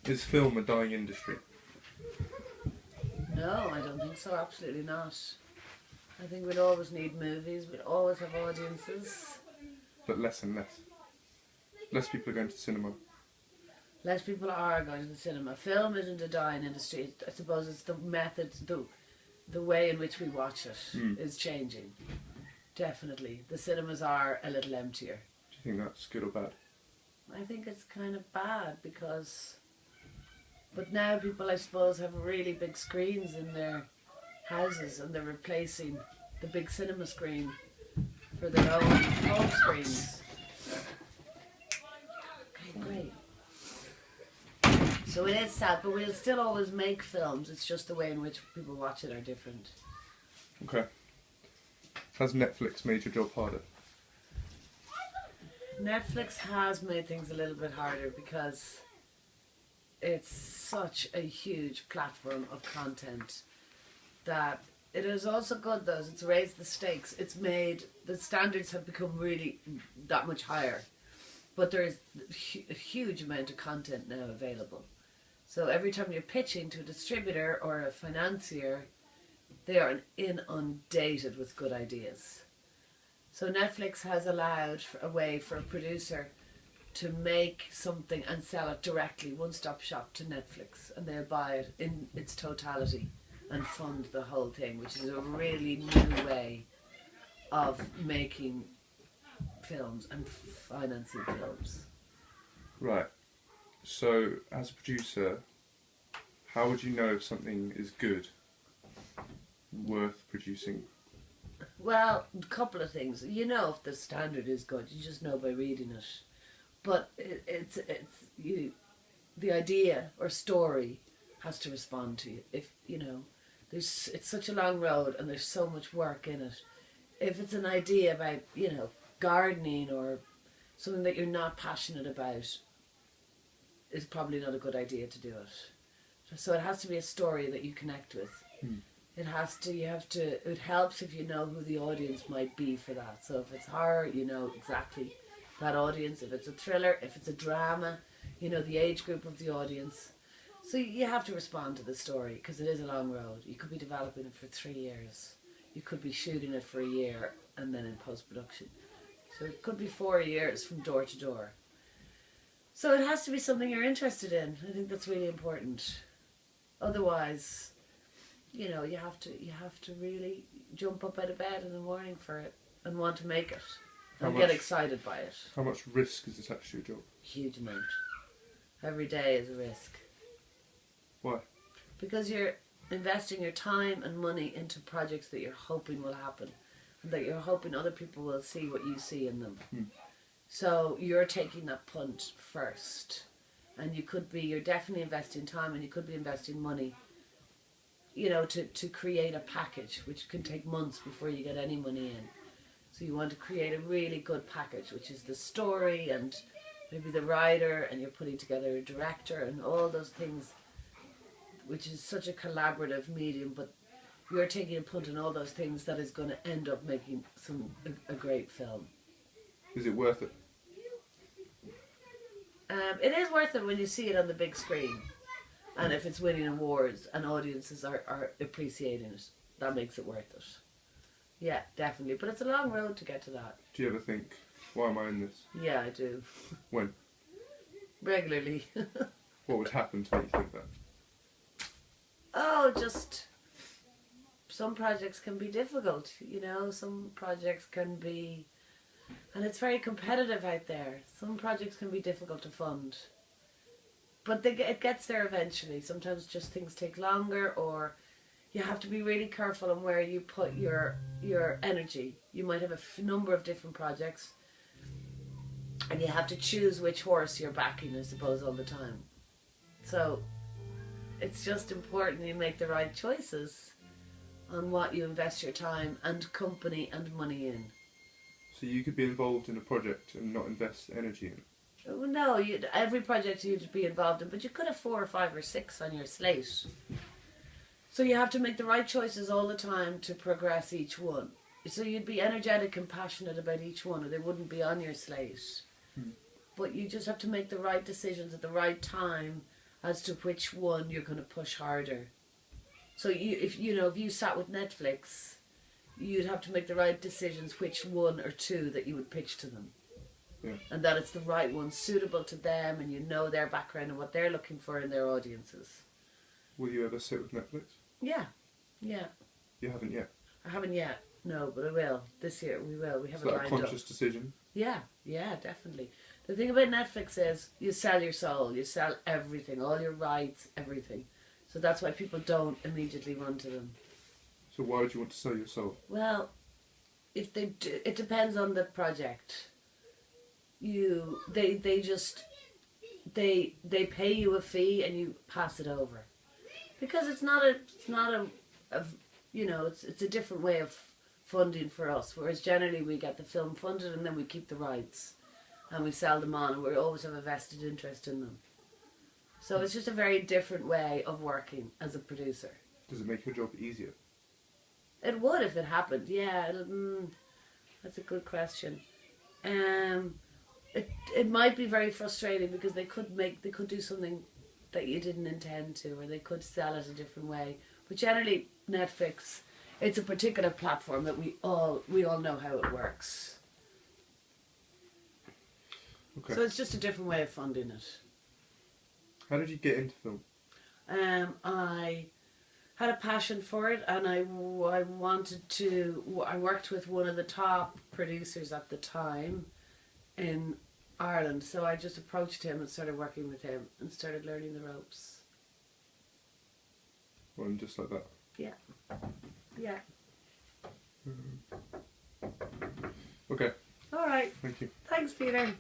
Is film a dying industry? No, I don't think so. Absolutely not. I think we'd always need movies. We'd always have audiences. But less and less. Less people are going to cinema. Less people are going to the cinema. Film isn't a dying industry. I suppose it's the method, the way in which we watch it is changing. Definitely. The cinemas are a little emptier. Do you think that's good or bad? I think it's kind of bad because... But now people, I suppose, have really big screens in their houses and they're replacing the big cinema screen for their own home screens. Great. So it is sad, but we'll still always make films. It's just the way in which people watch it are different. Okay. Has Netflix made your job harder? Netflix has made things a little bit harder because it's such a huge platform of content that it is also good though. It's raised the stakes. It's made the standards have become really that much higher. But there is a huge amount of content now available. So every time you're pitching to a distributor or a financier, they are inundated with good ideas. So Netflix has allowed a way for a producer to make something and sell it directly, one-stop shop to Netflix, and they'll buy it in its totality and fund the whole thing, which is a really new way of making films and financing films. Right. So, as a producer, how would you know if something is good, worth producing? Well, a couple of things. You know if the standard is good, you just know by reading it. But it's the idea or story has to respond to you. If you know, it's such a long road and there's so much work in it. If it's an idea about gardening or something that you're not passionate about, is probably not a good idea to do it. So it has to be a story that you connect with. It helps if you know who the audience might be for that. So if it's horror, you know exactly that audience. If it's a thriller, if it's a drama, you know the age group of the audience. So you have to respond to the story because it is a long road. You could be developing it for 3 years. You could be shooting it for a year and then in post-production. So it could be 4 years from door to door. So it has to be something you're interested in. I think that's really important. Otherwise, you have to really jump up out of bed in the morning for it and want to make it and get excited by it. How much risk is attached to your job? Huge amount. Every day is a risk. Why? Because you're investing your time and money into projects that you're hoping will happen and that you're hoping other people will see what you see in them. So you're taking that punt first, and you're definitely investing time and you could be investing money, to create a package which can take months before you get any money in. So you want to create a really good package, which is the story and maybe the writer, and you're putting together a director and all those things, which is such a collaborative medium, but you're taking a punt on all those things that is going to end up making a great film. Is it worth it? It is worth it when you see it on the big screen, and if it's winning awards and audiences are appreciating it, that makes it worth it. Yeah, definitely. But it's a long road to get to that. Do you ever think, why am I in this? Yeah, I do. When? Regularly. What would happen to make you think that? Oh, just some projects can be difficult, some projects can be, and it's very competitive out there. Some projects can be difficult to fund, but it gets there eventually. Sometimes just things take longer, or you have to be really careful on where you put your energy. You might have a number of different projects, and you have to choose which horse you're backing, I suppose, all the time. So it's just important you make the right choices on what you invest your time and company and money in. So you could be involved in a project and not invest energy in it? No, every project you'd be involved in, but you could have 4 or 5 or 6 on your slate. So you have to make the right choices all the time to progress each one. So you'd be energetic and passionate about each one, or they wouldn't be on your slate. But you just have to make the right decisions at the right time as to which one you're going to push harder. So if you sat with Netflix, you'd have to make the right decisions which one or two that you would pitch to them. Yeah. And that it's the right one, suitable to them, and you know their background and what they're looking for in their audiences. Will you ever sit with Netflix? Yeah. You haven't yet. I haven't yet, no, but I will. This year we will. We have Is it that a lined up. conscious decision? Yeah, definitely. The thing about Netflix is you sell your soul, you sell everything, all your rights, everything. So that's why people don't immediately run to them. So why would you want to sell your soul? Well, if they do, it depends on the project. They pay you a fee and you pass it over, because it's not a it's a different way of funding for us. Whereas generally we get the film funded and then we keep the rights and we sell them on, and we always have a vested interest in them. So it's just a very different way of working as a producer. Does it make your job easier? It would if it happened. Yeah, that's a good question. It might be very frustrating because they could do something that you didn't intend to, or they could sell it a different way. But generally, Netflix, it's a particular platform that we all know how it works. Okay. So it's just a different way of funding it. How did you get into film? I had a passion for it, and I wanted to. I worked with one of the top producers at the time in Ireland, so I just approached him and started working with him and started learning the ropes. Well, and just like that. Yeah. Okay. All right. Thank you. Thanks, Peter.